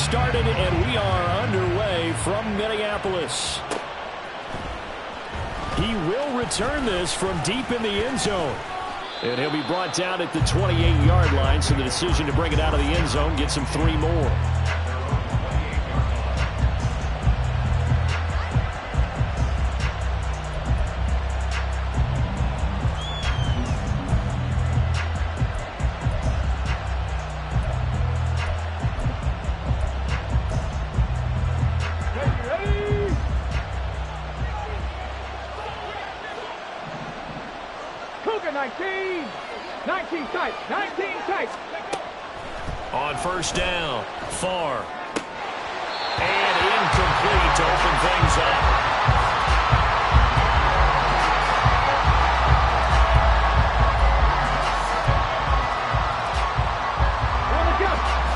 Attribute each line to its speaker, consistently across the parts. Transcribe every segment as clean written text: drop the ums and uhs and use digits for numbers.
Speaker 1: started, and we are underway from Minneapolis. He will return this from deep in the end zone. And he'll be brought down at the 28-yard line, so the decision to bring it out of the end zone gets him 3 more.
Speaker 2: On first down, far. And incomplete to open things up.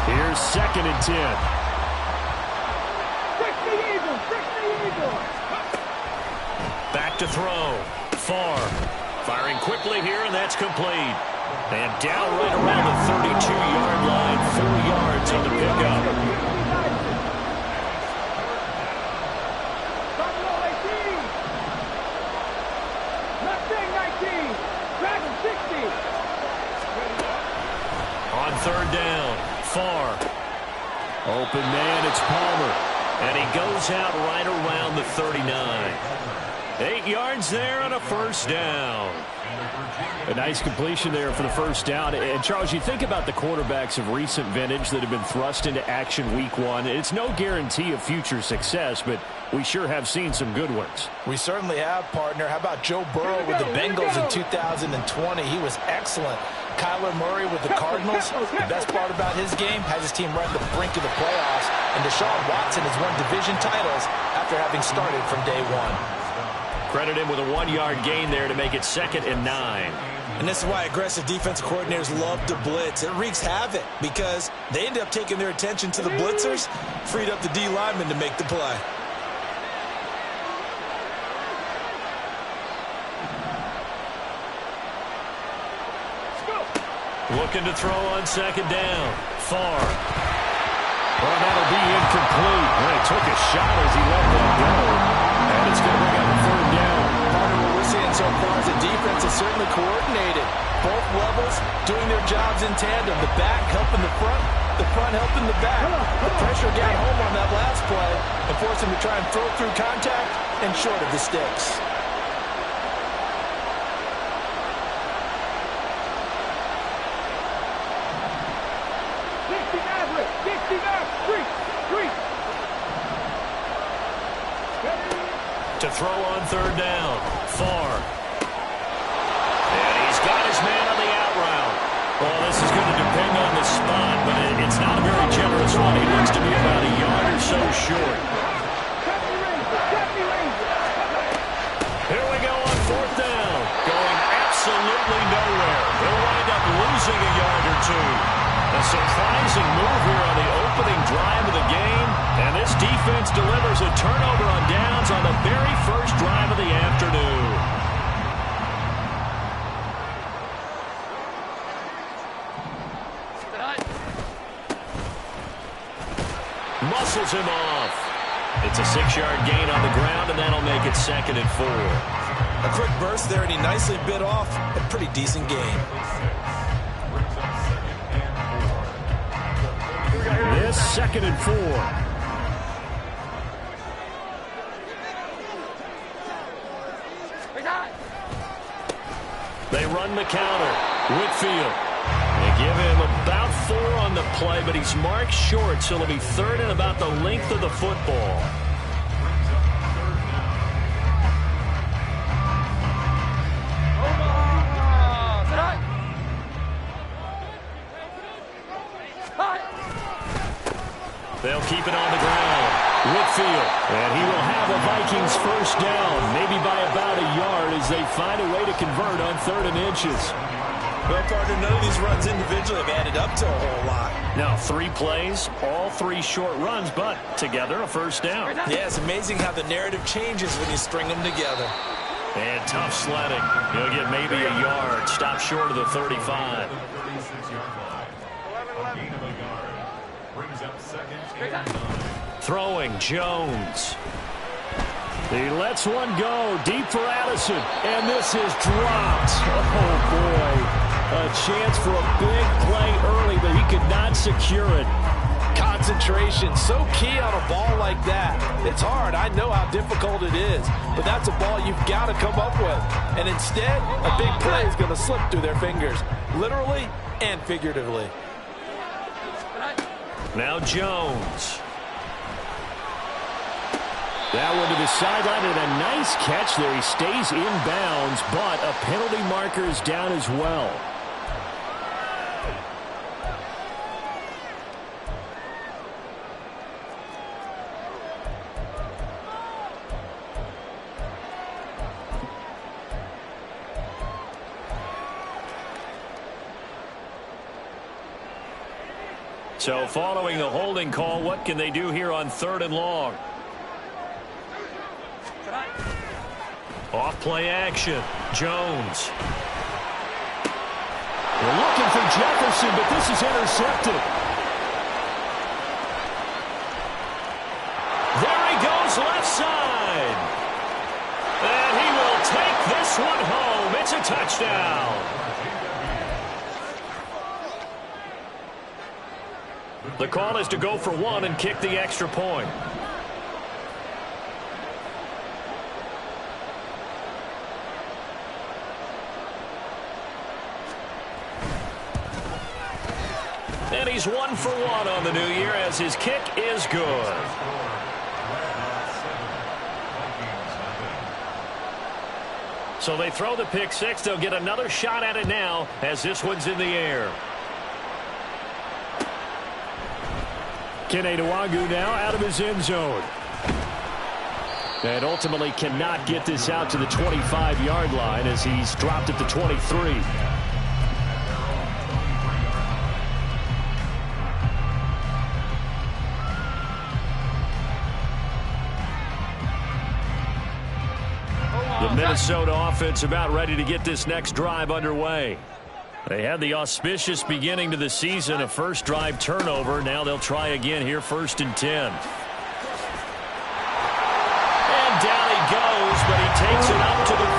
Speaker 1: Here's 2nd and 10.
Speaker 2: Back to throw. Far. Firing quickly here, and that's complete. And down right around the 32-yard line, 4 yards on the pickup. On 3rd down, far.
Speaker 1: Open man, it's Palmer.
Speaker 2: And he goes out right around the 39. 8 yards there on a first down.
Speaker 1: A nice completion there for the first down. And, Charles, you think about the quarterbacks of recent vintage that have been thrust into action week 1. It's no guarantee of future success, but we sure have seen some good ones.
Speaker 3: We certainly have, partner. How about Joe Burrow with the Bengals in 2020? He was excellent. Kyler Murray with the Cardinals. The best part about his game, has his team right on the brink of the playoffs. And Deshaun Watson has won division titles after having started from day 1.
Speaker 2: Credit him with a 1-yard gain there to make it 2nd and 9.
Speaker 4: And this is why aggressive defensive coordinators love to blitz. It wreaks havoc because they end up taking their attention to the blitzers, freed up the D lineman to make the play.
Speaker 2: Looking to throw on 2nd down. Far. Well, that'll be incomplete. Well, he took a shot as he let that go. And it's going to bring up a 3rd down.
Speaker 3: Part of what we're seeing so far is the defense is certainly coordinated. Both levels doing their jobs in tandem. The back helping the front helping the back. The pressure got home on that last play and forced him to try and throw through contact and short of the sticks.
Speaker 2: To throw on 3rd down. Far. And he's got his man on the out route. Well, this is going to depend on the spot, but it's not a very generous one. He looks to be about a yard or so short. Here we go on 4th down. Going absolutely nowhere. He'll wind up losing a yard or 2. A surprising move here on the opening drive of the game. And this defense delivers a turnover on downs on the very first drive of the afternoon. Muscles him off. It's a 6-yard gain on the ground, and that'll make it 2nd and 4.
Speaker 4: A quick burst there, and he nicely bit off a pretty decent gain.
Speaker 1: This 2nd and 4.
Speaker 2: They run the counter. Whitfield. They give him about 4 on the play, but he's marked short, so it'll be 3rd and about the length of the football. They'll keep it on the ground. Whitfield. And he will have a Vikings first down, maybe by about a yard as they find a way to convert on 3rd and inches.
Speaker 4: Well, partner, none of these runs individually have added up to a whole lot.
Speaker 2: Now, 3 plays, all 3 short runs, but together a first down.
Speaker 4: Yeah, it's amazing how the narrative changes when you string them together.
Speaker 2: And tough sledding. He'll get maybe a yard. Stop short of the 35. Brings up second and 9.
Speaker 1: Throwing Jones. He lets one go deep for Addison, and this is dropped. Oh, boy. A chance for a big play early, but he could not secure it.
Speaker 3: Concentration, so key on a ball like that. It's hard. I know how difficult it is, but that's a ball you've got to come up with. And instead, a big play is going to slip through their fingers, literally and figuratively.
Speaker 1: Now Jones. That one to the sideline, and a nice catch there. He stays in bounds, but a penalty marker is down as well. So following the holding call, what can they do here on 3rd and long? Off play action. Jones. They're looking for Jefferson, but this is intercepted. There he goes, left side. And he will take this one home. It's a touchdown. The call is to go for one and kick the extra point. And he's 1 for 1 on the new year as his kick is good. So they throw the pick six. They'll get another shot at it now as this one's in the air. Kene Nwangwu now out of his end zone. And ultimately cannot get this out to the 25-yard line as he's dropped at the 23. The Minnesota offense about ready to get this next drive underway. They had the auspicious beginning to the season, a first drive turnover. Now they'll try again here, 1st and 10. And down he goes, but he takes it up to the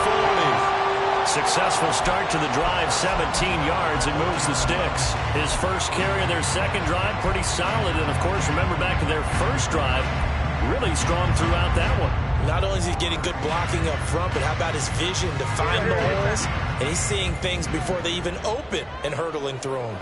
Speaker 1: 40. Successful start to the drive, 17 yards, and moves the sticks. His first carry of their second drive, pretty solid. And, of course, remember back to their first drive, really strong throughout that one.
Speaker 4: Not only is he getting good blocking up front, but how about his vision to find the holes? And he's seeing things before they even open and hurtling through them.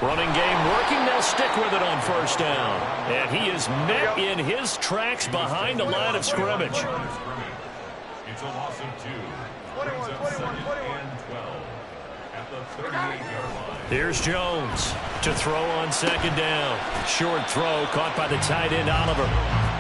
Speaker 1: Running game working. They'll stick with it on 1st down. And he is met in his tracks behind the line of scrimmage.
Speaker 2: It's a loss of 2. Brings up 2nd and 12. At the 38-yard line.
Speaker 1: Here's Jones to throw on 2nd down. Short throw caught by the tight end Oliver.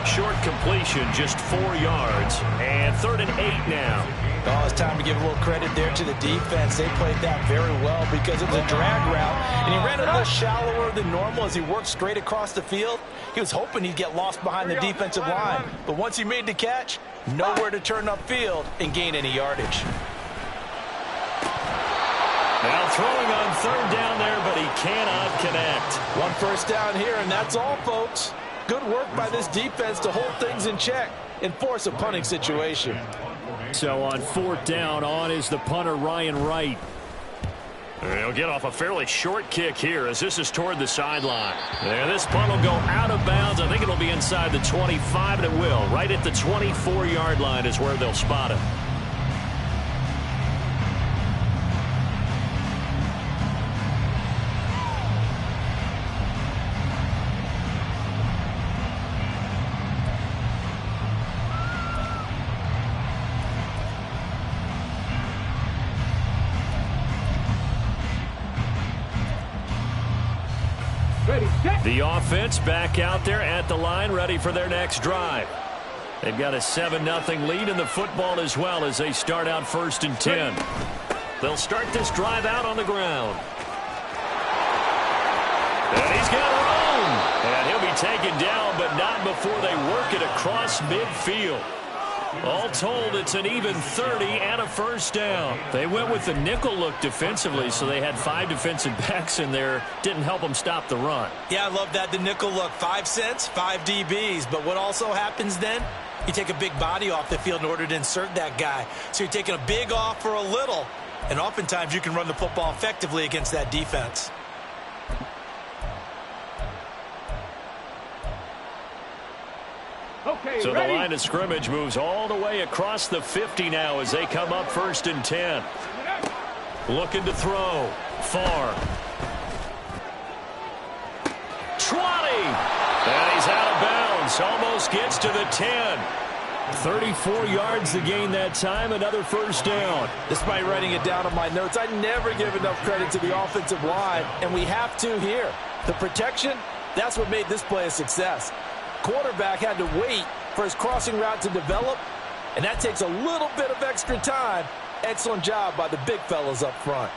Speaker 1: Short completion, just 4 yards. And 3rd and 8 now.
Speaker 3: Oh, it's time to give a little credit there to the defense. They played that very well because it was a drag route, and he ran a little shallower than normal as he worked straight across the field. He was hoping he'd get lost behind the defensive line, but once he made the catch, nowhere to turn upfield and gain any yardage.
Speaker 1: Now throwing on 3rd down there, but he cannot connect.
Speaker 3: 1 first down here, and that's all, folks. Good work by this defense to hold things in check and force a punting situation.
Speaker 1: So on 4th down, on is the punter Ryan Wright. He'll get off a fairly short kick here as this is toward the sideline. There, this punt will go out of bounds. I think it'll be inside the 25, and it will. Right at the 24-yard line is where they'll spot it. The offense back out there at the line, ready for their next drive. They've got a 7-0 lead in the football as well as they start out 1st and 10. They'll start this drive out on the ground. And he's got room. And he'll be taken down, but not before they work it across midfield. All told, it's an even 30 and a first down. They went with the nickel look defensively, so they had 5 defensive backs in there. Didn't help them stop the run.
Speaker 4: Yeah, I love that, the nickel look. 5 cents, 5 DBs. But what also happens then? You take a big body off the field in order to insert that guy. So you're taking a big off for a little. And oftentimes you can run the football effectively against that defense.
Speaker 1: So the line of scrimmage moves all the way across the 50 now as they come up 1st and 10. Looking to throw. Far. 20. And he's out of bounds. Almost gets to the 10. 34 yards to gain that time. Another first down.
Speaker 3: Despite writing it down on my notes, I never give enough credit to the offensive line, and we have to here. The protection, that's what made this play a success. Quarterback had to wait for his crossing route to develop, and that takes a little bit of extra time. Excellent job by the big fellas up front.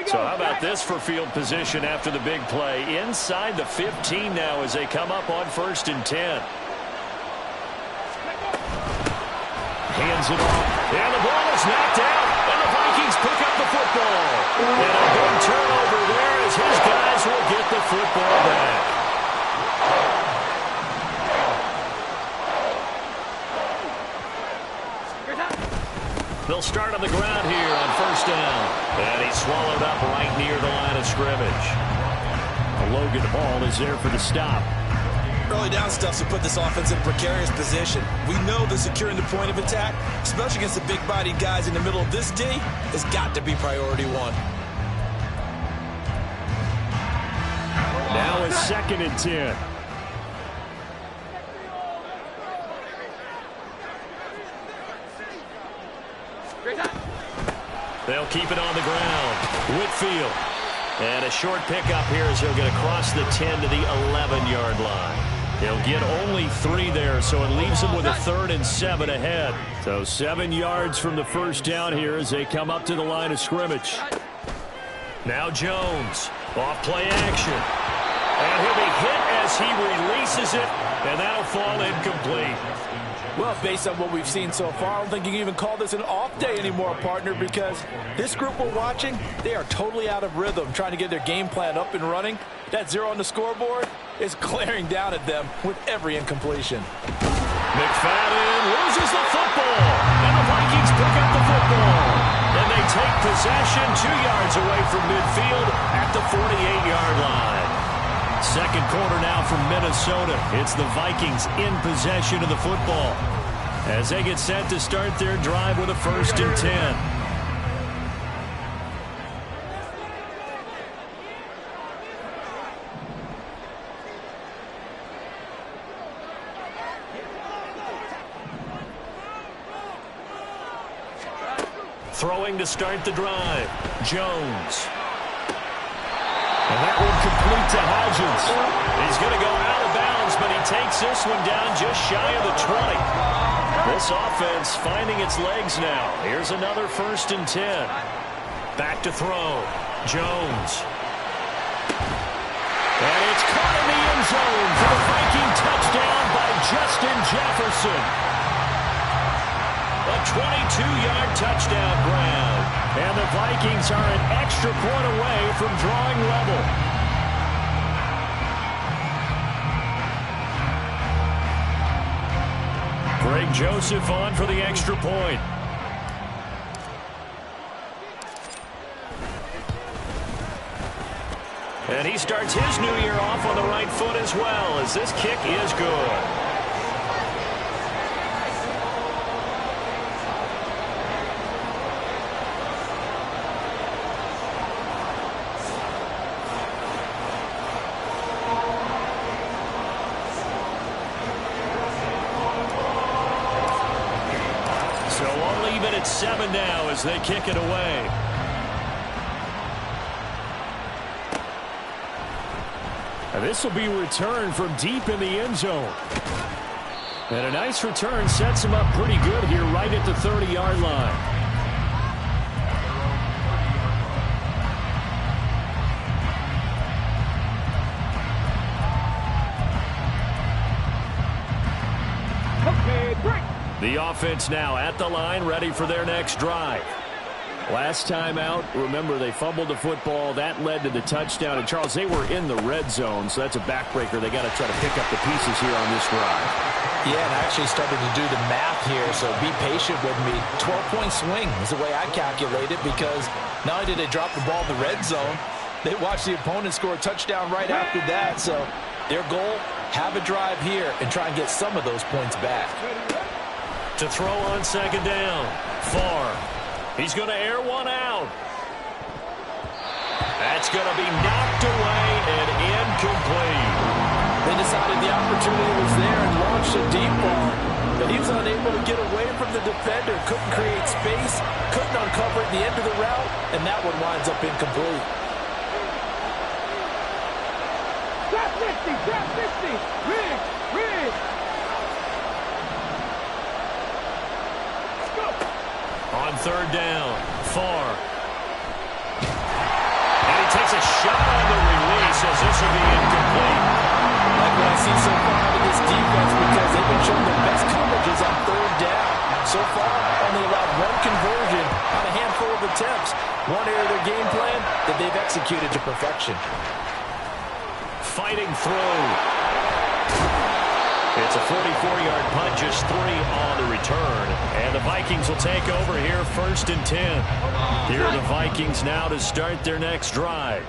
Speaker 1: So how about this for field position after the big play? Inside the 15 now as they come up on 1st and 10. Hands it off, and the ball is knocked out, and the Vikings pick up the football. And a big turnover there as his guys will get the football back. They'll start on the ground here on 1st down. And he's swallowed up right near the line of scrimmage. Logan Hall is there for the stop.
Speaker 4: Early down stuff to put this offense in a precarious position. We know that securing the point of attack, especially against the big-bodied guys in the middle of this D, has got to be priority 1.
Speaker 1: Now it's 2nd and 10. They'll keep it on the ground. Whitfield. And a short pickup here as he'll get across the 10 to the 11-yard line. He'll get only 3 there, so it leaves him with a 3rd and 7 ahead. So 7 yards from the first down here as they come up to the line of scrimmage. Now Jones. Off play action. And he'll be hit as he releases it, and that'll fall incomplete.
Speaker 3: Well, based on what we've seen so far, I don't think you can even call this an off day anymore, partner, because this group we're watching, they are totally out of rhythm, trying to get their game plan up and running. That 0 on the scoreboard is glaring down at them with every incompletion.
Speaker 1: McFadden loses the football, and the Vikings pick up the football. And they take possession 2 yards away from midfield at the 48-yard line. Second quarter now from Minnesota. It's the Vikings in possession of the football as they get set to start their drive with a 1st and 10. Throwing to start the drive. Jones. And that one complete to Hodgins. He's going to go out of bounds, but he takes this one down just shy of the 20. This offense finding its legs now. Here's another 1st and 10. Back to throw. Jones. And it's caught in the end zone for the Viking touchdown by Justin Jefferson. A 22-yard touchdown grab. And the Vikings are an extra point away from drawing level. Greg Joseph on for the extra point. And he starts his new year off on the right foot as well, as this kick is good. At 7 now as they kick it away. And this will be returned from deep in the end zone. And a nice return sets him up pretty good here right at the 30-yard line. The offense now at the line, ready for their next drive. Last time out, remember, they fumbled the football. That led to the touchdown. And, Charles, they were in the red zone, so that's a backbreaker. They got to try to pick up the pieces here on this drive.
Speaker 3: Yeah, and I actually started to do the math here, so be patient with me. 12-point swing is the way I calculate it, because not only did they drop the ball in the red zone, they watched the opponent score a touchdown right after that. So their goal, have a drive here and try and get some of those points back.
Speaker 2: To throw on second down, Farr. He's going to air one out. That's going to be knocked away and incomplete.
Speaker 3: They decided the opportunity was there and launched a deep ball, but he was unable to get away from the defender, couldn't create space, couldn't uncover at the end of the route, and that one winds up incomplete.
Speaker 5: Drop 50, drop 50. Rig.
Speaker 2: On third down, Farr. And he takes a shot on the release as this will be incomplete.
Speaker 3: Like what I see so far out of this defense, because they've been showing the best coverages on third down. So far, only allowed one conversion on a handful of attempts. One area of their game plan that they've executed to perfection.
Speaker 2: Fighting through. It's a 44-yard punt, just 3 on the return. And the Vikings will take over here, 1st and 10. Here are the Vikings now to start their next drive.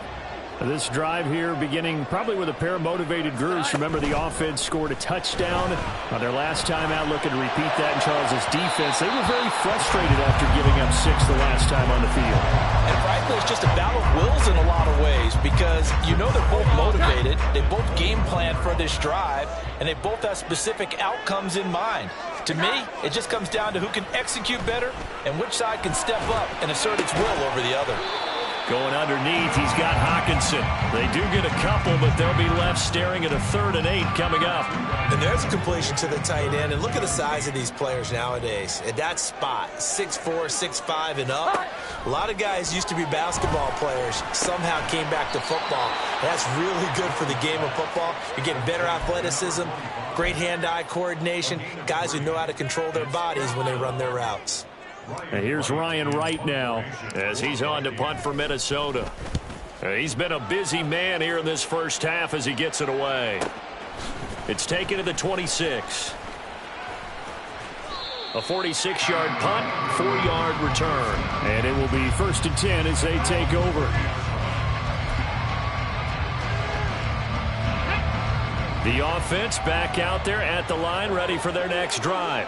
Speaker 1: This drive here beginning probably with a pair of motivated groups. Remember, the offense scored a touchdown on their last time out, looking to repeat that in Charles's defense. They were very frustrated after giving up 6 the last time on the field.
Speaker 3: And frankly, it's just a battle of wills in a lot of ways, because you know they're both motivated, they both game plan for this drive, and they both have specific outcomes in mind. To me, it just comes down to who can execute better and which side can step up and assert its will over the other.
Speaker 2: Going underneath, he's got Hawkinson. They do get a couple, but they'll be left staring at a 3rd and 8 coming up.
Speaker 4: And there's a completion to the tight end. And look at the size of these players nowadays. At that spot, 6'4", 6'5", and up. A lot of guys used to be basketball players, somehow came back to football. That's really good for the game of football. You're getting better athleticism, great hand-eye coordination, guys who know how to control their bodies when they run their routes.
Speaker 1: And here's Ryan Wright now
Speaker 2: as he's on to punt for Minnesota. He's been a busy man here in this first half as he gets it away. It's taken to the 26. A 46-yard punt, 4-yard return.
Speaker 1: And it will be 1st and 10 as they take over.
Speaker 2: The offense back out there at the line, ready for their next drive.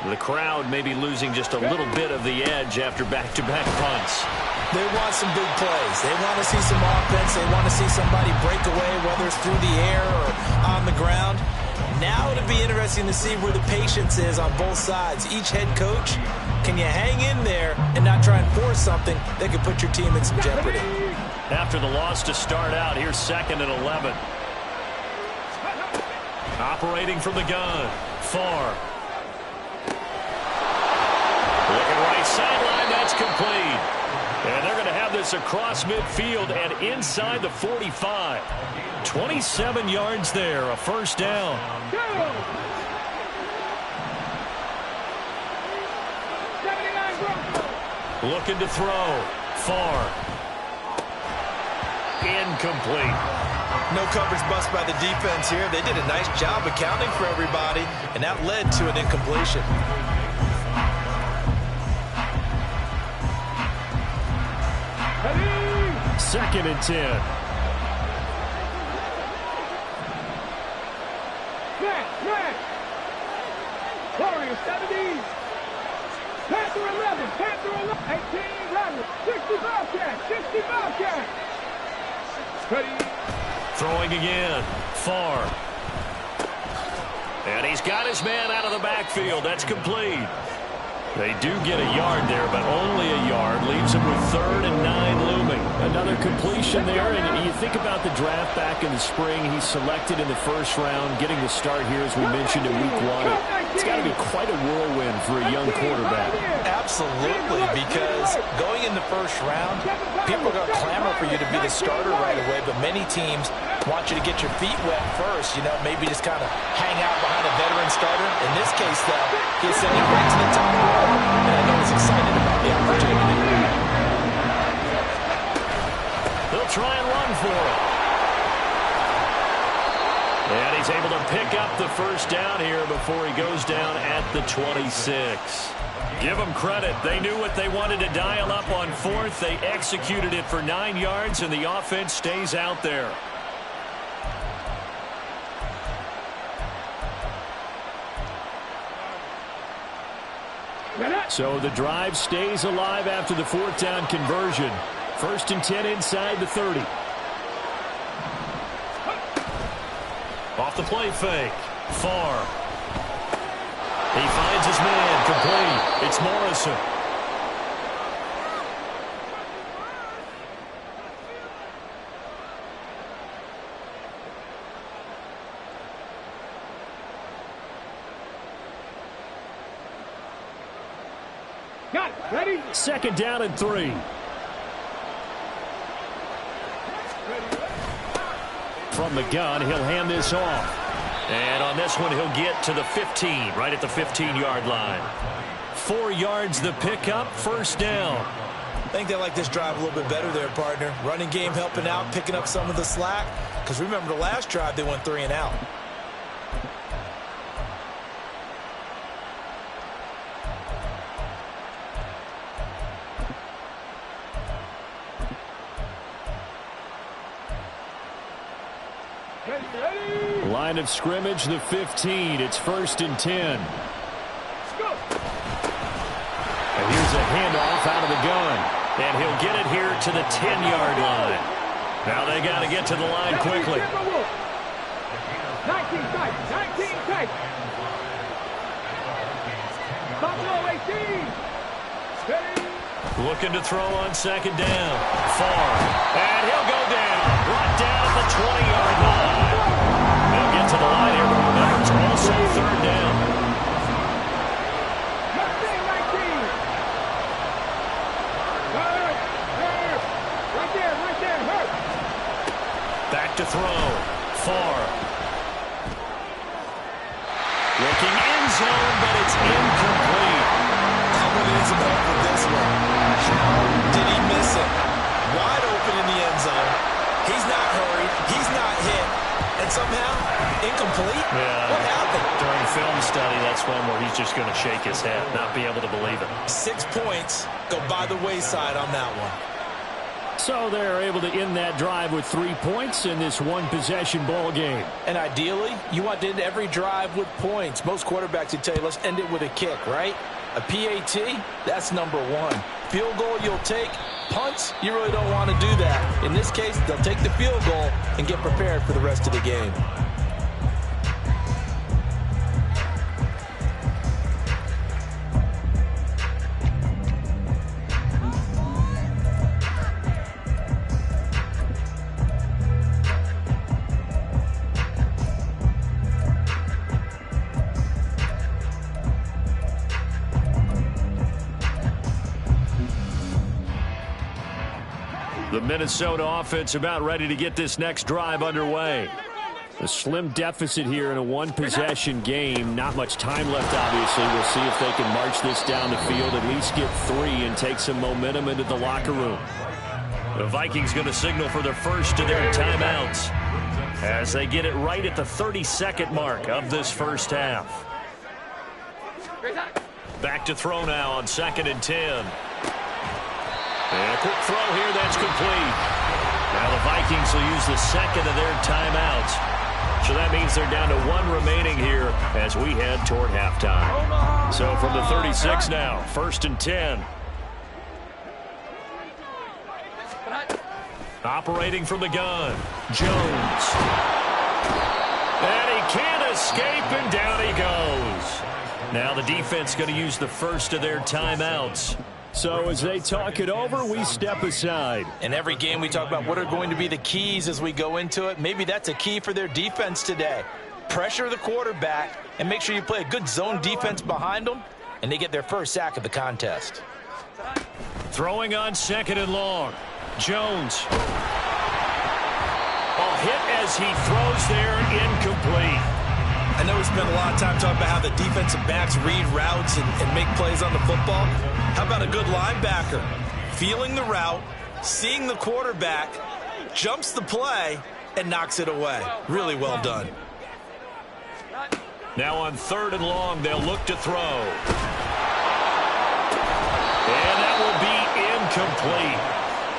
Speaker 2: The crowd may be losing just a little bit of the edge after back-to-back punts.
Speaker 4: They want some big plays. They want to see some offense. They want to see somebody break away, whether it's through the air or on the ground. Now it'll be interesting to see where the patience is on both sides. Each head coach, can you hang in there and not try and force something that could put your team in some jeopardy?
Speaker 2: After the loss to start out, here's 2nd and 11. Operating from the gun, Farr. Looking right sideline, that's complete. And they're going to have this across midfield and inside the 45. 27 yards there, a 1st down. Looking to throw, Farr. Incomplete.
Speaker 4: No coverage bust by the defense here. They did a nice job accounting for everybody, and that led to an incompletion.
Speaker 1: 2nd and 10.
Speaker 5: Matt. Warriors, 70. Panther 11. 18, 11. 65 catch. 65 catch. Ready.
Speaker 2: Throwing again, Farr. And he's got his man out of the backfield. That's complete. They do get a yard there, but only a yard. Leaves him with 3rd and 9 looming.
Speaker 1: Another completion there, and you think about the draft back in the spring. He's selected in the 1st round, getting the start here, as we mentioned, in week 1. It's got to be quite a whirlwind for a young quarterback.
Speaker 3: Absolutely, because going in the 1st round, people are going to clamor for you to be the starter right away, but many teams want you to get your feet wet first, maybe just kind of hang out behind a veteran's starter. In this case, though, he ascended right to the top role, and I know he's excited about the opportunity.
Speaker 1: They'll try and run for it. And he's able to pick up the first down here before he goes down at the 26. Give them credit. They knew what they wanted to dial up on fourth. They executed it for 9 yards, and the offense stays out there. So the drive stays alive after the fourth down conversion. 1st and 10 inside the 30. Off the play fake. Far. He finds his man. Complete. It's Morrison.
Speaker 5: Got it. Ready?
Speaker 1: 2nd down and 3. From the gun, he'll hand this off. And on this one, he'll get to the 15, right at the 15-yard line. 4 yards the pickup, 1st down.
Speaker 4: I think they like this drive a little bit better there, partner. Running game helping out, picking up some of the slack. Because remember, the last drive, they went 3 and out.
Speaker 1: Line of scrimmage, the 15. It's 1st and 10. And here's a handoff out of the gun. And he'll get it here to the 10-yard line. Now they got to get to the line quickly.
Speaker 5: 19 tight. 19 tight. Buffalo 18. Steady.
Speaker 1: Looking to throw on 2nd down. Far. And he'll go down. Brought down at the 20-yard line. They'll get to the line here, but remember, it's also 3rd down. Back to throw. Far. Looking end zone, but it's incomplete.
Speaker 4: I'm going to need some help with this one. How did he miss it? Wide open in the end zone. He's not hurried. He's not hit. And somehow, incomplete?
Speaker 1: Yeah.
Speaker 4: What happened?
Speaker 1: During film study, that's one where he's just going to shake his head, not be able to believe it.
Speaker 4: 6 points go by the wayside on that one.
Speaker 1: So they're able to end that drive with 3 points in this one-possession ball game.
Speaker 3: And ideally, you want to end every drive with points. Most quarterbacks would tell you, let's end it with a kick, right? A PAT, that's number 1. Field goal you'll take. Punts, you really don't want to do that. In this case, they'll take the field goal and get prepared for the rest of the game.
Speaker 1: The Minnesota offense about ready to get this next drive underway. A slim deficit here in a one-possession game. Not much time left, obviously. We'll see if they can march this down the field, at least get 3, and take some momentum into the locker room. The Vikings going to signal for their first of their timeouts as they get it right at the 32nd mark of this first half. Back to throw now on 2nd and 10. And a quick throw here, that's complete. Now the Vikings will use the 2nd of their timeouts. So that means they're down to 1 remaining here as we head toward halftime. So from the 36 now, 1st and 10. Operating from the gun, Jones. And he can't escape, and down he goes. Now the defense going to use the first of their timeouts. So as they talk it over, we step aside.
Speaker 3: In every game, we talk about what are going to be the keys as we go into it. Maybe that's a key for their defense today. Pressure the quarterback and make sure you play a good zone defense behind them, and they get their first sack of the contest.
Speaker 1: Throwing on 2nd and long. Jones. A hit as he throws there, incomplete.
Speaker 4: I know we spent a lot of time talking about how the defensive backs read routes and make plays on the football. How about a good linebacker? Feeling the route, seeing the quarterback, jumps the play, and knocks it away. Really well done.
Speaker 2: Now on 3rd and long, they'll look to throw. And that will be incomplete.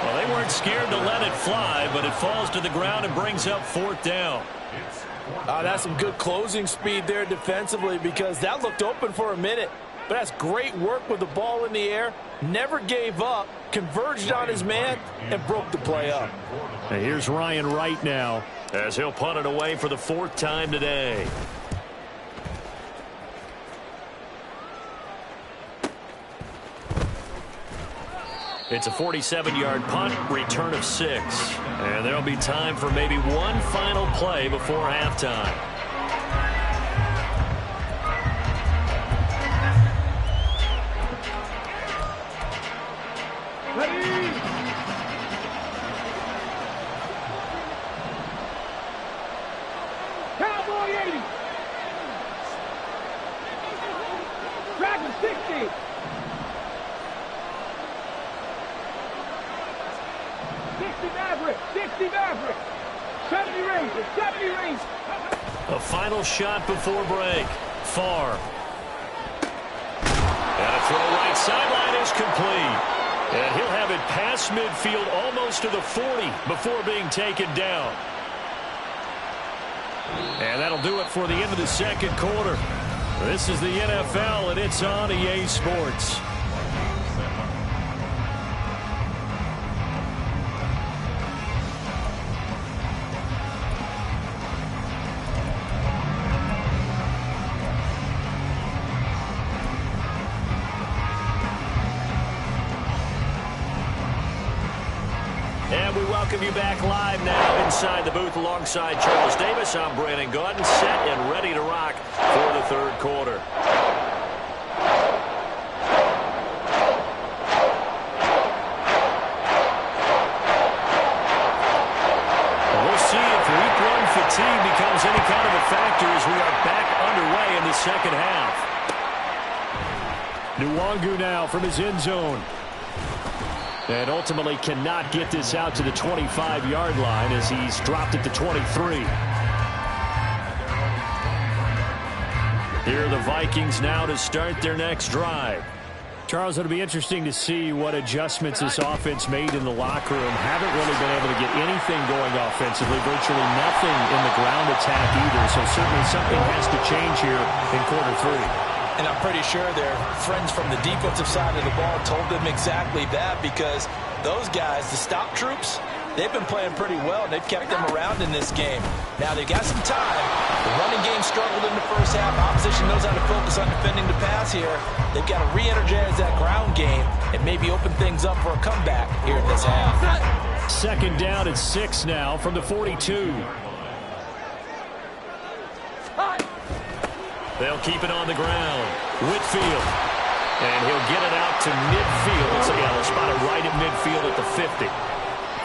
Speaker 2: Well, they weren't scared to let it fly, but it falls to the ground and brings up 4th down.
Speaker 3: That's some good closing speed there defensively, because that looked open for a minute. But that's great work with the ball in the air. Never gave up, converged on his man, and broke the play up.
Speaker 1: And here's Ryan Wright now,
Speaker 2: as he'll punt it away for the 4th time today. It's a 47-yard punt, return of 6. And there'll be time for maybe one final play before halftime.
Speaker 5: Ready? Cowboy 80. Dragon 60. 60 Maverick. 70 Rangers. 70 Rangers.
Speaker 2: A final shot before break. Far. And a throw right sideline is complete. And he'll have it past midfield almost to the 40 before being taken down. And that'll do it for the end of the 2nd quarter. This is the NFL, and it's on EA Sports. And we welcome you back live now inside the booth alongside Charles Davis. I'm Brandon Gaudin, set and ready to rock for the 3rd quarter. We'll see if week 1 fatigue becomes any kind of a factor as we are back underway in the 2nd half.
Speaker 1: Nwangu now from his end zone. And ultimately cannot get this out to the 25-yard line as he's dropped it to 23. Here are the Vikings now to start their next drive. Charles, it'll be interesting to see what adjustments this offense made in the locker room. Haven't really been able to get anything going offensively, virtually nothing in the ground attack either. So certainly something has to change here in quarter 3.
Speaker 3: And I'm pretty sure their friends from the defensive side of the ball told them exactly that, because those guys, the stop troops, they've been playing pretty well, and they've kept them around in this game. Now, they've got some time. The running game struggled in the first half. Opposition knows how to focus on defending the pass here. They've got to re-energize that ground game and maybe open things up for a comeback here in this half.
Speaker 1: 2nd down and 6 now from the 42.
Speaker 2: They'll keep it on the ground. Whitfield. And he'll get it out to midfield. So, yeah, they'll spot it right at midfield at the 50.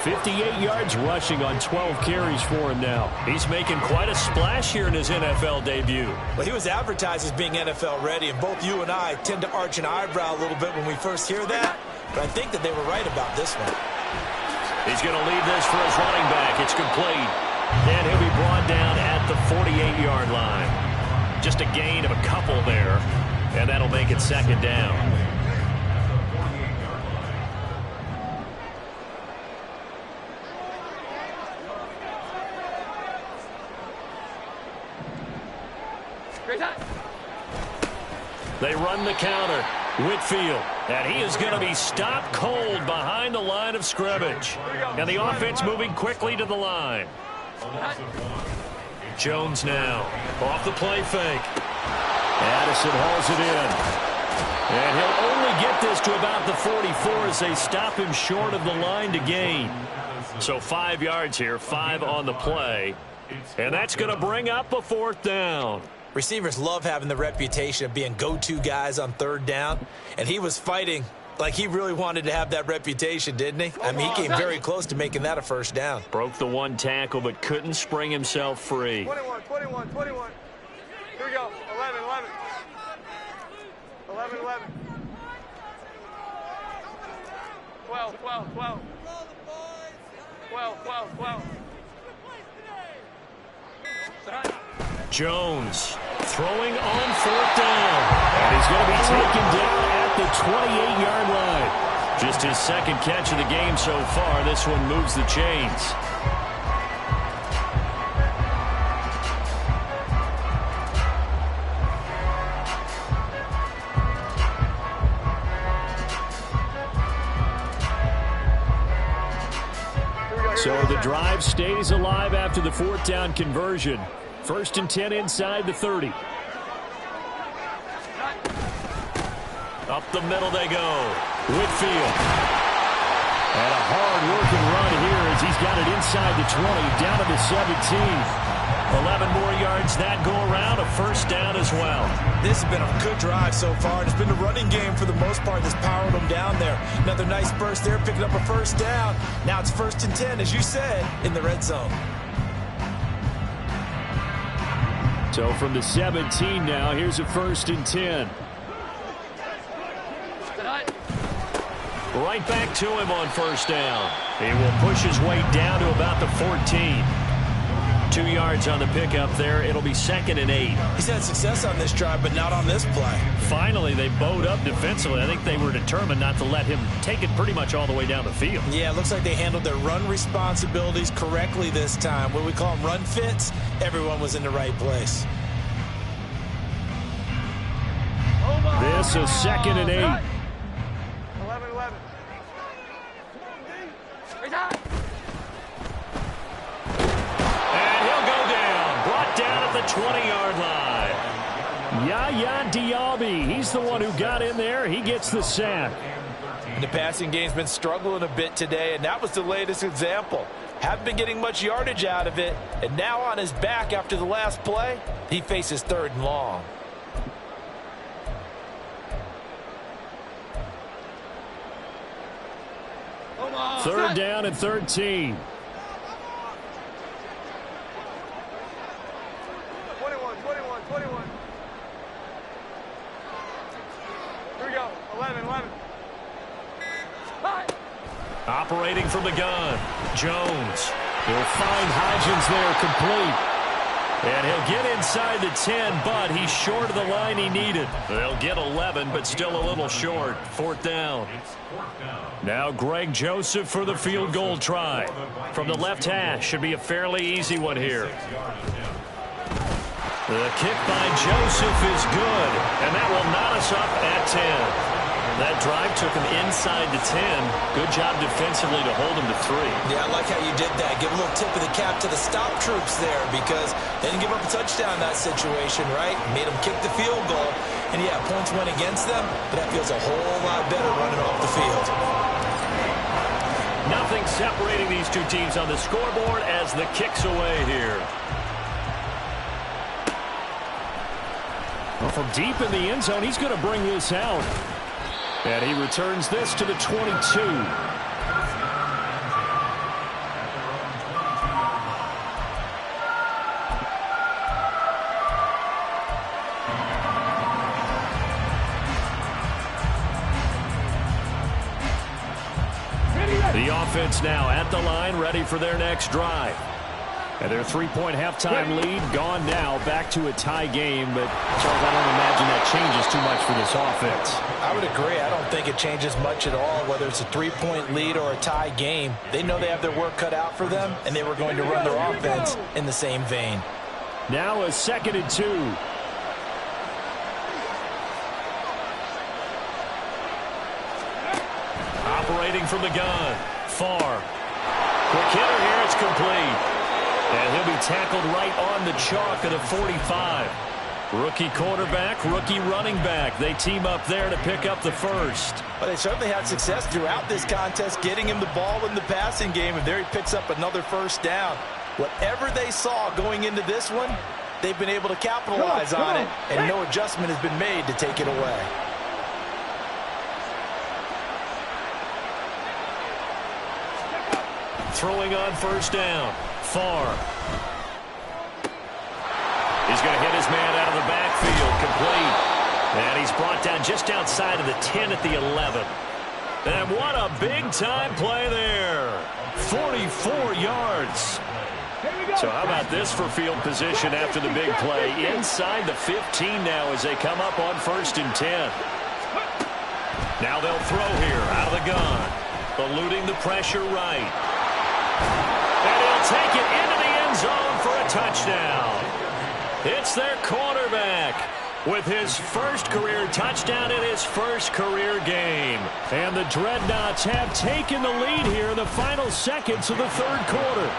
Speaker 2: 58 yards rushing on 12 carries for him now. He's making quite a splash here in his NFL debut.
Speaker 4: Well, he was advertised as being NFL ready, and both you and I tend to arch an eyebrow a little bit when we first hear that. But I think that they were right about this one.
Speaker 2: He's going to leave this for his running back. It's complete. And he'll be brought down at the 48-yard line. Just a gain of a couple there, and that'll make it 2nd down. They run the counter. Whitfield, and he is going to be stopped cold behind the line of scrimmage. And the offense moving quickly to the line. Jones now off the play fake.
Speaker 1: Addison hauls it in.
Speaker 2: And he'll only get this to about the 44 as they stop him short of the line to gain. So 5 yards here, 5 on the play. And that's going to bring up a 4th down.
Speaker 4: Receivers love having the reputation of being go-to guys on 3rd down. And he was fighting like he really wanted to have that reputation, didn't he? I mean, he came very close to making that a 1st down.
Speaker 2: Broke the 1 tackle, but couldn't spring himself free.
Speaker 5: 21. 11, 11. 12, 12, 12. 12, 12, 12.
Speaker 2: Jones throwing on 4th down.
Speaker 1: And he's going to be taken down at the 28-yard line.
Speaker 2: Just his second catch of the game so far. This one moves the chains.
Speaker 1: So the drive stays alive after the 4th down conversion. 1st and 10 inside the 30.
Speaker 2: Up the middle they go.
Speaker 1: Whitfield. And a hard-working run here as he's got it inside the 20, down to the 17.
Speaker 2: 11 more yards that go around, a 1st down as well.
Speaker 4: This has been a good drive so far. It's been the running game for the most part that's powered them down there. Another nice burst there, picking up a 1st down. Now it's 1st and 10, as you said, in the red zone.
Speaker 1: So from the 17 now, here's a 1st and 10.
Speaker 2: Right back to him on 1st down. He will push his way down to about the 14. 2 yards on the pickup there. It'll be 2nd and 8.
Speaker 4: He's had success on this drive, but not on this play.
Speaker 1: Finally, they bowed up defensively. I think they were determined not to let him take it pretty much all the way down the field.
Speaker 4: Yeah, it looks like they handled their run responsibilities correctly this time. What we call them run fits, everyone was in the right place.
Speaker 1: This is 2nd and 8.
Speaker 5: 11, 11.
Speaker 2: And he'll go down. Brought down at the 20-yard line.
Speaker 1: Yaya Diaby, he's the one who got in there. He gets the sack.
Speaker 3: And the passing game's been struggling a bit today, and that was the latest example. Haven't been getting much yardage out of it, and now on his back after the last play, he faces 3rd and long.
Speaker 1: Third down and 13.
Speaker 5: 21, 21, 21. Here we go. 11, 11.
Speaker 2: Operating from the gun. Jones.
Speaker 1: He'll find Hodgins there complete.
Speaker 2: And he'll get inside the 10, but he's short of the line he needed. They'll get 11, but still a little short. 4th down. Now Greg Joseph for the field goal try. From the left hash. Should be a fairly easy one here. The kick by Joseph is good, and that will knot us up at 10. That drive took him inside the 10. Good job defensively to hold him to 3.
Speaker 4: Yeah, I like how you did that. Give a little tip of the cap to the stop troops there because they didn't give up a touchdown in that situation, right? Made them kick the field goal. And, yeah, points went against them, but that feels a whole lot better running off the field.
Speaker 2: Nothing separating these two teams on the scoreboard as the kick's away here.
Speaker 1: Well, from deep in the end zone, he's going to bring this out. And he returns this to the 22. The offense now at the line, ready for their next drive. And their 3-point halftime lead gone now, back to a tie game. But, Charles, I don't imagine that changes too much for this offense.
Speaker 3: I would agree. I don't think it changes much at all, whether it's a 3-point lead or a tie game. They know they have their work cut out for them, and they were going to run their offense in the same vein.
Speaker 1: Now a 2nd and 2.
Speaker 2: Operating from the gun. Far. Quick hitter here. It's complete. And he'll be tackled right on the chalk of the 45. Rookie quarterback, rookie running back. They team up there to pick up the first.
Speaker 3: But they certainly had success throughout this contest getting him the ball in the passing game, and there he picks up another 1st down. Whatever they saw going into this one, they've been able to capitalize on it, and no adjustment has been made to take it away.
Speaker 2: Throwing on 1st down. Far. He's going to hit his man out of the backfield. Complete. And he's brought down just outside of the 10 at the 11. And what a big-time play there. 44 yards. So how about this for field position after the big play? Inside the 15 now as they come up on 1st and 10. Now they'll throw here out of the gun. Eluding the pressure right. And he'll take it into the end zone for a touchdown. It's their quarterback with his first career touchdown in his first career game.
Speaker 1: And the Dreadnoughts have taken the lead here in the final seconds of the 3rd quarter.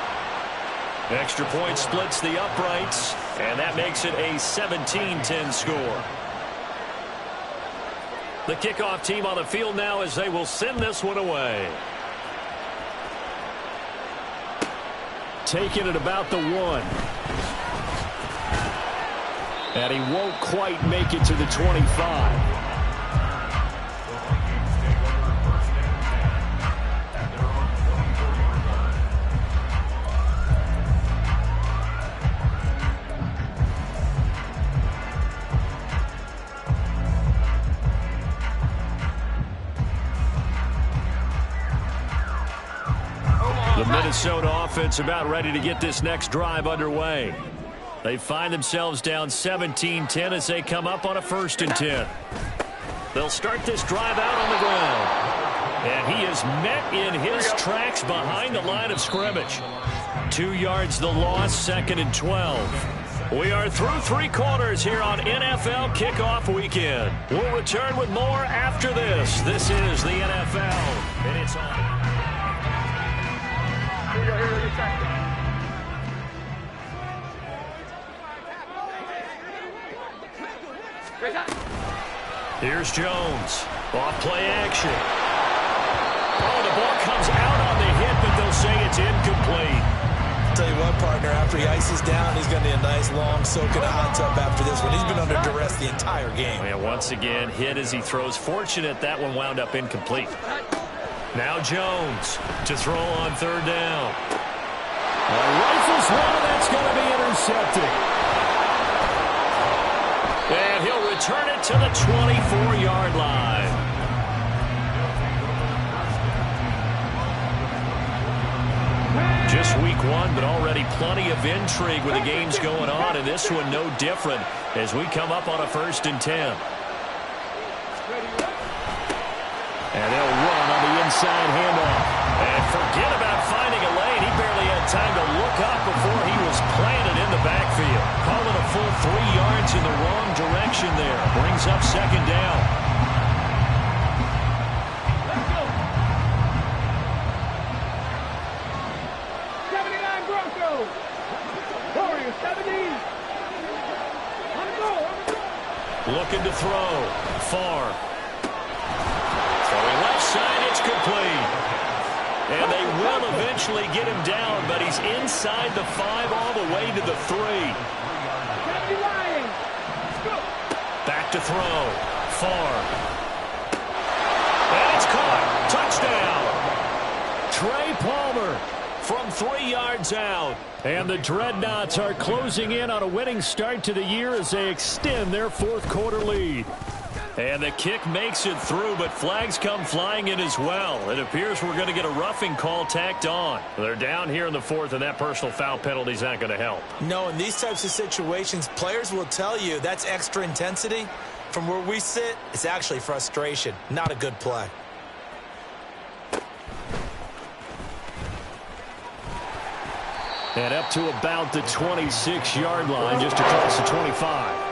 Speaker 2: Extra point splits the uprights, and that makes it a 17-10 score. The kickoff team on the field now as they will send this one away.
Speaker 1: Taking it about the 1. And he won't quite make it to the 25.
Speaker 2: The Minnesota offense about ready to get this next drive underway. They find themselves down 17-10 as they come up on a 1st and 10. They'll start this drive out on the ground. And he is met in his tracks behind the line of scrimmage. 2 yards the loss, 2nd and 12. We are through 3 quarters here on NFL Kickoff Weekend. We'll return with more after this. This is the NFL, and it's on. Here's Jones. Off play action. Oh, the ball comes out on the hit, but they'll say it's incomplete.
Speaker 4: Tell you what, partner, after he ices down, he's going to need a nice long soak in a hot tub after this one. He's been under duress the entire game.
Speaker 2: And once again, hit as he throws. Fortunate that one wound up incomplete. Now Jones to throw on 3rd down.
Speaker 1: Rifles one, that's going to be intercepted.
Speaker 2: And he'll return it to the 24-yard line. Just week 1, but already plenty of intrigue with the games going on, and this one no different as we come up on a 1st and 10.
Speaker 1: And they'll run on the inside handoff.
Speaker 2: And forget about finding a lane. He barely had time to look up before he was planted in the backfield. Call it a full 3 yards in the wrong direction there. Brings up 2nd down.
Speaker 5: Let's go. 79 Broncos. Warriors 70. On the go.
Speaker 2: Looking to throw. Far. Throwing left side. It's complete. And they will eventually get him down, but he's inside the 5 all the way to the 3. Back to throw. Far. And it's caught. Touchdown.
Speaker 1: Trey Palmer
Speaker 2: from 3 yards out.
Speaker 1: And the Dreadnoughts are closing in on a winning start to the year as they extend their 4th quarter lead.
Speaker 2: And the kick makes it through, but flags come flying in as well. It appears we're going to get a roughing call tacked on. They're down here in the 4th, and that personal foul penalty is not going to help.
Speaker 4: No, in these types of situations, players will tell you that's extra intensity. From where we sit, it's actually frustration. Not a good play.
Speaker 1: And up to about the 26-yard line, just across the 25.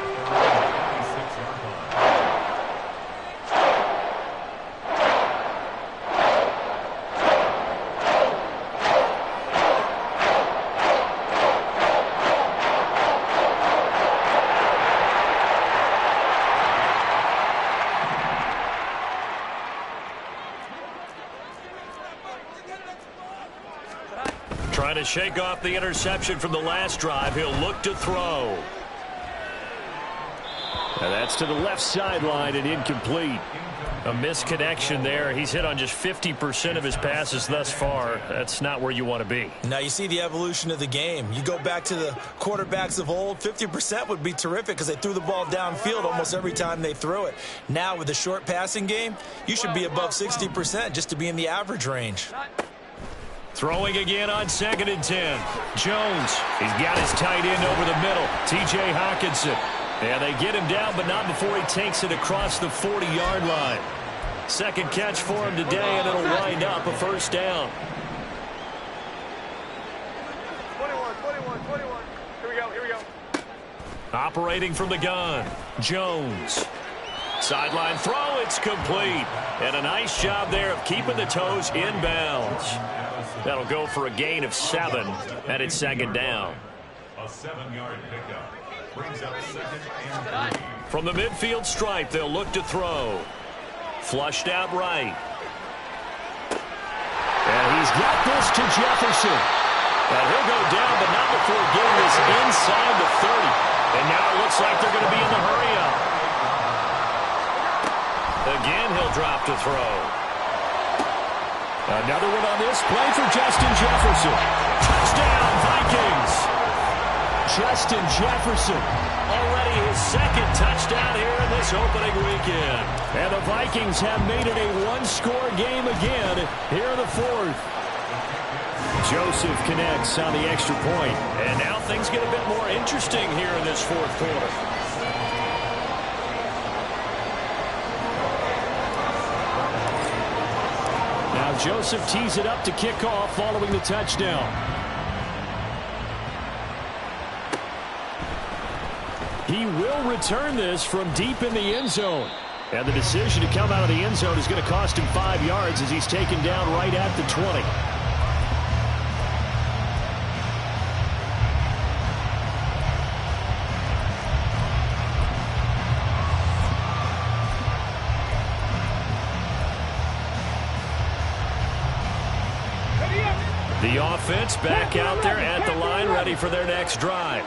Speaker 2: Trying to shake off the interception from the last drive. He'll look to throw.
Speaker 1: And that's to the left sideline and incomplete.
Speaker 2: A misconnection there. He's hit on just 50% of his passes thus far. That's not where you want to be.
Speaker 4: Now you see the evolution of the game. You go back to the quarterbacks of old, 50% would be terrific because they threw the ball downfield almost every time they threw it. Now with the short passing game, you should be above 60% just to be in the average range.
Speaker 2: Throwing again on 2nd and 10. Jones, he's got his tight end over the middle. T.J. Hawkinson. And they get him down, but not before he takes it across the 40-yard line. Second catch for him today, and it'll wind up a first down.
Speaker 5: 21. Here we go.
Speaker 2: Operating from the gun, Jones. Sideline throw, it's complete. And a nice job there of keeping the toes inbounds. That'll go for a gain of 7, and it's 2nd down.
Speaker 6: A 7-yard pickup. Brings up 2nd and 3.
Speaker 2: From the midfield stripe, they'll look to throw. Flushed out right.
Speaker 1: And he's got this to Jefferson.
Speaker 2: And he'll go down, but not before getting this inside the 30. And now it looks like they're going to be in the hurry-up. Again, he'll drop to throw.
Speaker 1: Another one on this play for Justin Jefferson.
Speaker 2: Touchdown, Vikings.
Speaker 1: Justin Jefferson.
Speaker 2: Already his 2nd touchdown here in this opening weekend.
Speaker 1: And the Vikings have made it a one-score game again here in the 4th. Joseph connects on the extra point.
Speaker 2: And now things get a bit more interesting here in this 4th quarter.
Speaker 1: Now Joseph tees it up to kick off following the touchdown. He will return this from deep in the end zone. And the decision to come out of the end zone is going to cost him 5 yards as he's taken down right at the 20.
Speaker 2: The offense back out there at the line, ready for their next drive.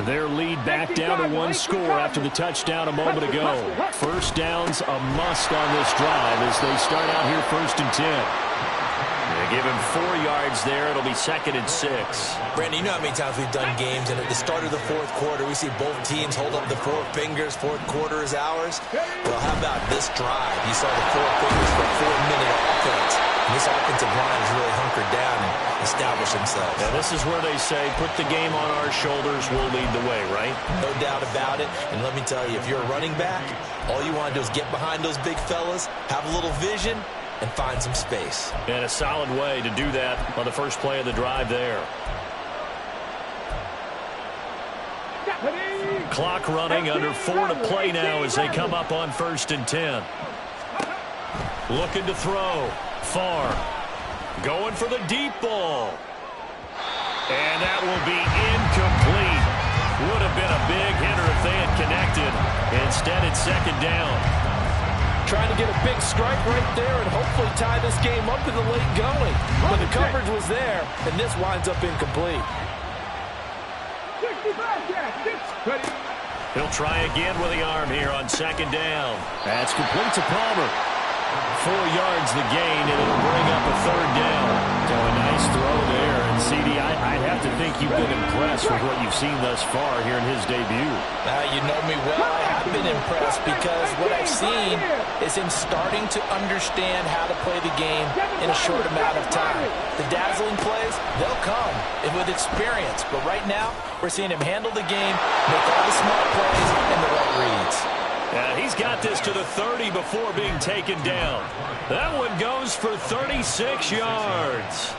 Speaker 1: Their lead back down to 1 score after the touchdown a moment ago. First down's a must on this drive as they start out here 1st and 10.
Speaker 2: They give him 4 yards there. It'll be 2nd and 6.
Speaker 4: Brandon, you know how many times we've done games, and at the start of the 4th quarter, we see both teams hold up the 4 fingers. 4th quarter is ours. Well, how about this drive? You saw the 4 fingers for a 4-minute offense. And this offensive line has really hunkered down and established themselves.
Speaker 2: Now, this is where they say, put the game on our shoulders, we'll lead the way, right?
Speaker 4: No doubt about it. And let me tell you, if you're a running back, all you want to do is get behind those big fellas, have a little vision, and find some space.
Speaker 2: And a solid way to do that on the first play of the drive there. Clock running, under 4 to play now as they come up on 1st and 10. Looking to throw. Far. Going for the deep ball. And that will be incomplete. Would have been a big hitter if they had connected. Instead, it's 2nd down.
Speaker 7: Trying to get a big strike right there and hopefully tie this game up in the late going. But the coverage was there, and this winds up incomplete.
Speaker 5: 65 yards.
Speaker 2: He'll try again with the arm here on 2nd down.
Speaker 1: That's complete to Palmer. 4 yards the gain, and it'll bring up a 3rd down. So a nice throw there. And CD, I'd have to think you've been impressed with what you've seen thus far here in his debut.
Speaker 3: You know me well. I have been impressed because what I've seen is him starting to understand how to play the game in a short amount of time. The dazzling plays, they'll come with experience. But right now, we're seeing him handle the game, make all the smart plays, and the right reads.
Speaker 2: He's got this to the 30 before being taken down. That one goes for 36 yards.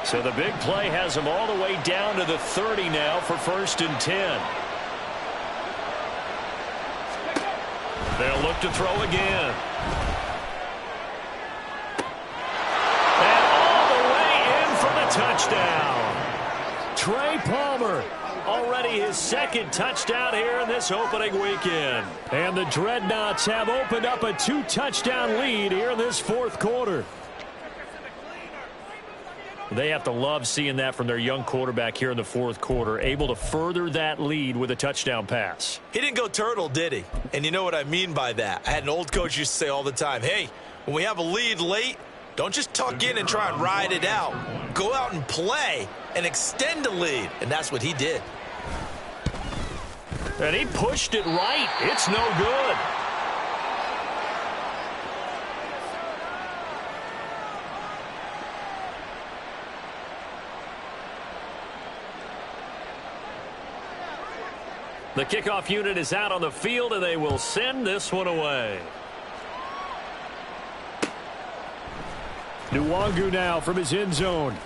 Speaker 2: So the big play has him all the way down to the 30 now for 1st and 10. They'll look to throw again. And all the way in for the touchdown.
Speaker 1: Trey Palmer.
Speaker 2: Already his 2nd touchdown here in this opening weekend.
Speaker 1: And the Dreadnoughts have opened up a 2-touchdown lead here in this 4th quarter. They have to love seeing that from their young quarterback here in the fourth quarter, able to further that lead with a touchdown pass.
Speaker 4: He didn't go turtle, did he? And you know what I mean by that. I had an old coach used to say all the time, hey, when we have a lead late, don't just tuck in and try and ride it out. Go out and play and extend the lead. And that's what he did.
Speaker 1: And he pushed it right. It's no good. The kickoff unit is out on the field, and they will send this one away. Nwangu now from his end zone.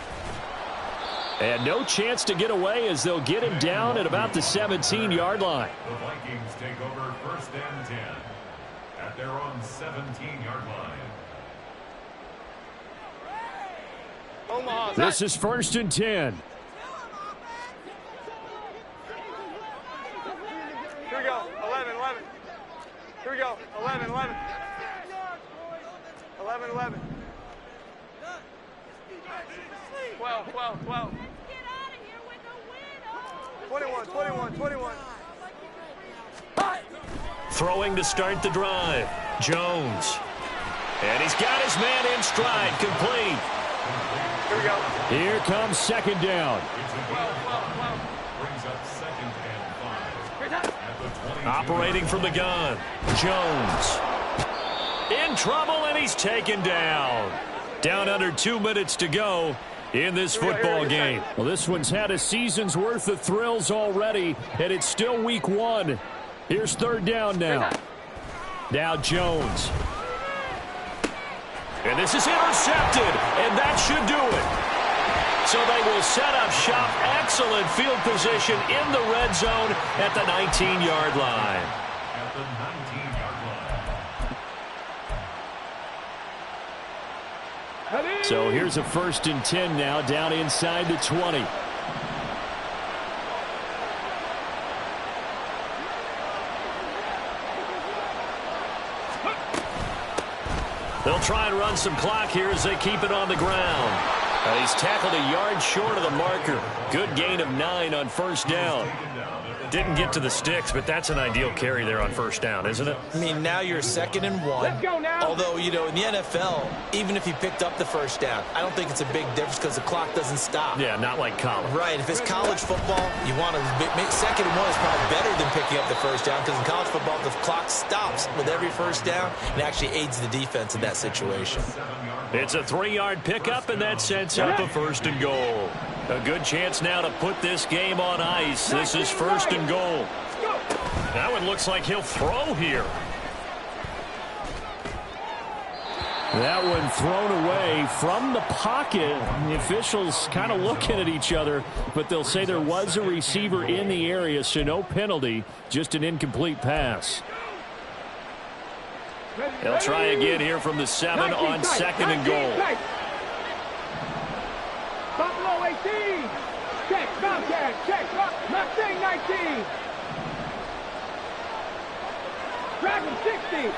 Speaker 1: And no chance to get away as they'll get him down at about the 17-yard line.
Speaker 6: The Vikings take over 1st and 10 at their own 17-yard line.
Speaker 1: This is 1st and 10.
Speaker 5: Here we go. 11. Here we go. 11. 11. 12. 21.
Speaker 1: Throwing to start the drive. Jones. And he's got his man in stride. Complete.
Speaker 5: Here we go.
Speaker 1: Here comes 2nd down.
Speaker 5: 12.
Speaker 6: Brings up 2nd and 5 at the 22.
Speaker 1: Operating from the gun. Jones. In trouble, and he's taken down. Down under 2 minutes to go in this football game. Well, this one's had a season's worth of thrills already, and it's still week 1. Here's 3rd down now. Now Jones. And this is intercepted, and that should do it. So they will set up shop. Excellent field position in the red zone at the 19-yard line.
Speaker 6: At the 19-yard line.
Speaker 1: So here's a 1st and 10 now, down inside the 20. They'll try and run some clock here as they keep it on the ground. He's tackled a yard short of the marker. Good gain of 9 on 1st down. Didn't get to the sticks, but that's an ideal carry there on 1st down, isn't it?
Speaker 4: I mean, now you're 2nd and 1.
Speaker 5: Let's go now.
Speaker 4: Although, you know, in the NFL, even if he picked up the 1st down, I don't think it's a big difference because the clock doesn't stop.
Speaker 1: Yeah, not like college.
Speaker 4: Right. If it's college football, you want to make 2nd and 1 is probably better than picking up the 1st down because in college football, the clock stops with every 1st down and actually aids the defense in that situation.
Speaker 1: It's a 3-yard pickup, and that sets up a 1st and goal. A good chance now to put this game on ice. This is 1st and goal. That one looks like he'll throw here. That one thrown away from the pocket. The officials kind of looking at each other, but they'll say there was a receiver in the area, so no penalty, just an incomplete pass. They'll try again here from the 7 on 2nd and goal.
Speaker 5: Buffalo 18. Check. Bobcat. Check. Mustang 19. Dragon 60.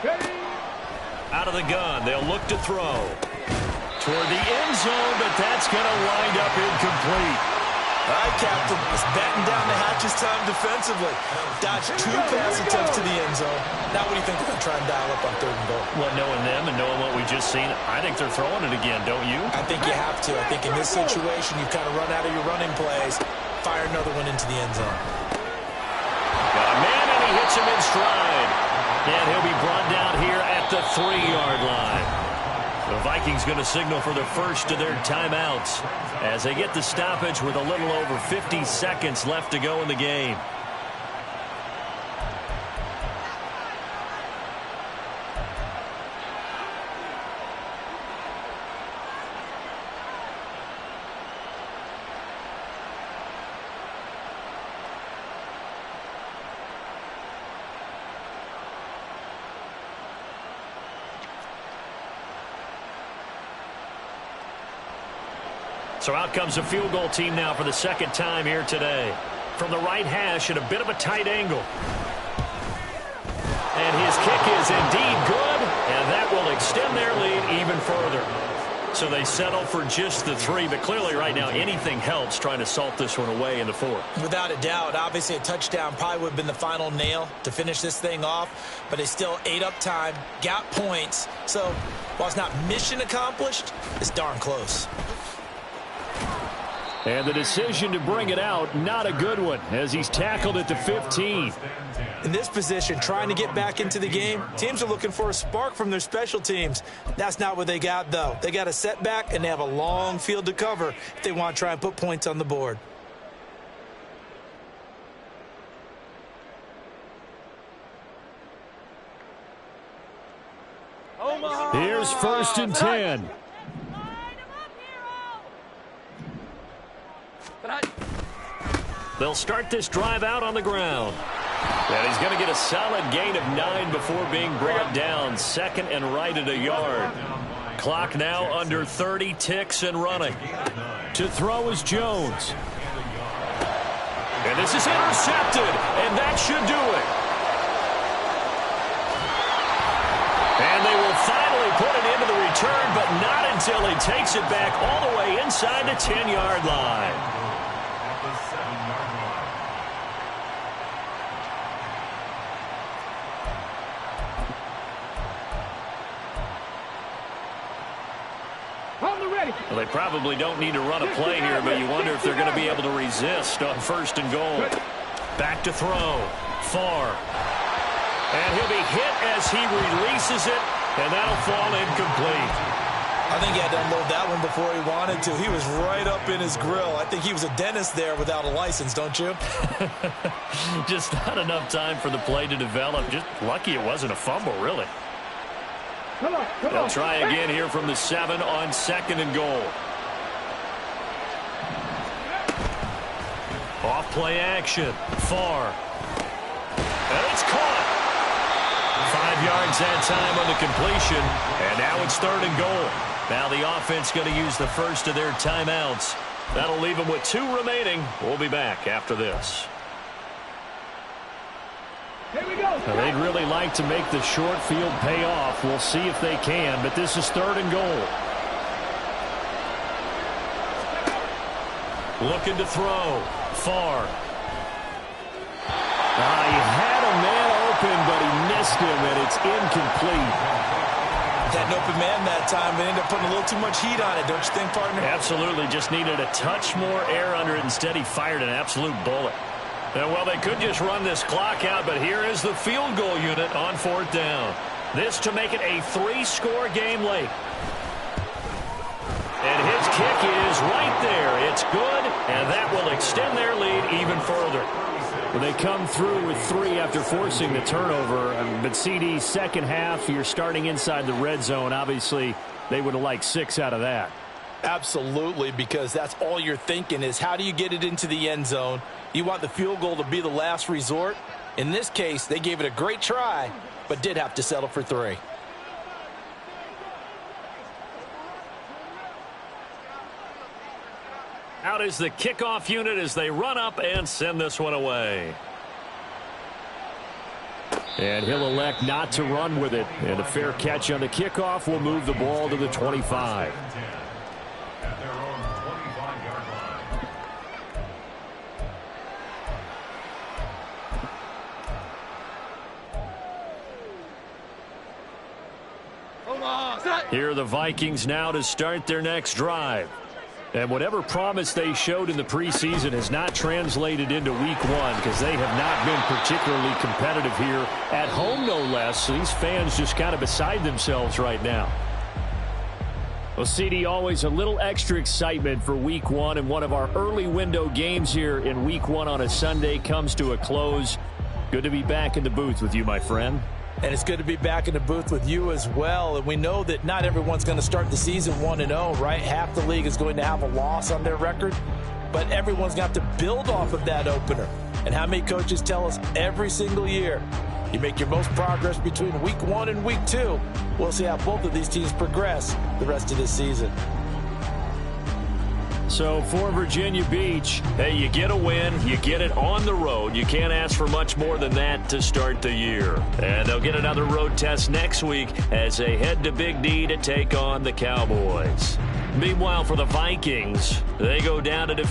Speaker 5: Ready.
Speaker 1: Out of the gun, they'll look to throw. Toward the end zone, but that's going to wind up incomplete.
Speaker 4: All right, Captain. Let's batten down the hatches time defensively. Dodged 2 pass attempts to the end zone. Now what do you think they're going to try and dial up on 3rd and goal?
Speaker 1: Well, knowing them and knowing what we just seen, I think they're throwing it again, don't you?
Speaker 4: I think you have to. I think in this situation, you've kind of run out of your running plays. Fire another one into the end zone.
Speaker 1: Got a man, and he hits him in stride. And he'll be brought down here at the 3-yard line. The Vikings going to signal for the first of their timeouts as they get the stoppage with a little over 50 seconds left to go in the game. So out comes a field goal team now for the 2nd time here today. From the right hash at a bit of a tight angle. And his kick is indeed good, and that will extend their lead even further.
Speaker 2: So they settle for just the 3, but clearly right now anything helps trying to salt this one away in the 4th.
Speaker 4: Without a doubt, obviously a touchdown probably would have been the final nail to finish this thing off, but they still ate up time, got points. So while it's not mission accomplished, it's darn close.
Speaker 1: And the decision to bring it out, not a good one, as he's tackled at the 15.
Speaker 4: In this position, trying to get back into the game, teams are looking for a spark from their special teams. That's not what they got, though. They got a setback, and they have a long field to cover if they want to try and put points on the board.
Speaker 1: Here's 1st and 10.
Speaker 2: They'll start this drive out on the ground. And he's going to get a solid gain of 9 before being brought down. 2nd and right at a yard. Clock now under 30 ticks and running.
Speaker 1: To throw is Jones.
Speaker 2: And this is intercepted, and that should do it. And they will finally put it into the return, but not until he takes it back all the way inside the 10-yard line. Well, they probably don't need to run a play here, but you wonder if they're going to be able to resist on 1st and goal. Back to throw. Far. And he'll be hit as he releases it, and that'll fall incomplete.
Speaker 4: I think he had to unload that one before he wanted to. He was right up in his grill. I think he was a dentist there without a license, don't you?
Speaker 2: Just not enough time for the play to develop. Just lucky it wasn't a fumble, really. They'll try again here from the 7 on 2nd and goal. Off play action. Far. And it's caught. 5 yards that time on the completion. And now it's 3rd and goal. Now the offense going to use the first of their timeouts. That'll leave them with 2 remaining. We'll be back after this.
Speaker 5: Here we go.
Speaker 1: Now, they'd really like to make the short field pay off. We'll see if they can, but this is 3rd and goal.
Speaker 2: Looking to throw. Far.
Speaker 1: He had a man open, but he missed him, and it's incomplete.
Speaker 4: Had an open man that time, but ended up putting a little too much heat on it, don't you think, partner?
Speaker 2: Absolutely. Just needed a touch more air under it. Instead, he fired an absolute bullet. Well, they could just run this clock out, but here is the field goal unit on 4th down. This to make it a 3-score game late. And his kick is right there. It's good, and that will extend their lead even further.
Speaker 1: Well, they come through with 3 after forcing the turnover. But CD, second half, you're starting inside the red zone. Obviously, they would have liked 6 out of that.
Speaker 3: Absolutely, because that's all you're thinking is how do you get it into the end zone? You want the field goal to be the last resort. In this case, they gave it a great try, but did have to settle for 3.
Speaker 2: Out is the kickoff unit as they run up and send this one away.
Speaker 1: And he'll elect not to run with it. And a fair catch on the kickoff will move the ball to the 25. Here are the Vikings now to start their next drive. And whatever promise they showed in the preseason has not translated into week 1 because they have not been particularly competitive here at home, no less. So these fans just kind of beside themselves right now. Well, CD, always a little extra excitement for week 1, and one of our early window games here in week 1 on a Sunday comes to a close. Good to be back in the booth with you, my friend.
Speaker 3: And it's good to be back in the booth with you as well. And we know that not everyone's going to start the season 1-0, right? Half the league is going to have a loss on their record. But everyone's got to build off of that opener. And how many coaches tell us every single year, you make your most progress between week 1 and week 2. We'll see how both of these teams progress the rest of this season.
Speaker 1: So for Virginia Beach,
Speaker 2: hey, you get a win, you get it on the road. You can't ask for much more than that to start the year. And they'll get another road test next week as they head to Big D to take on the Cowboys. Meanwhile, for the Vikings, they go down to defeat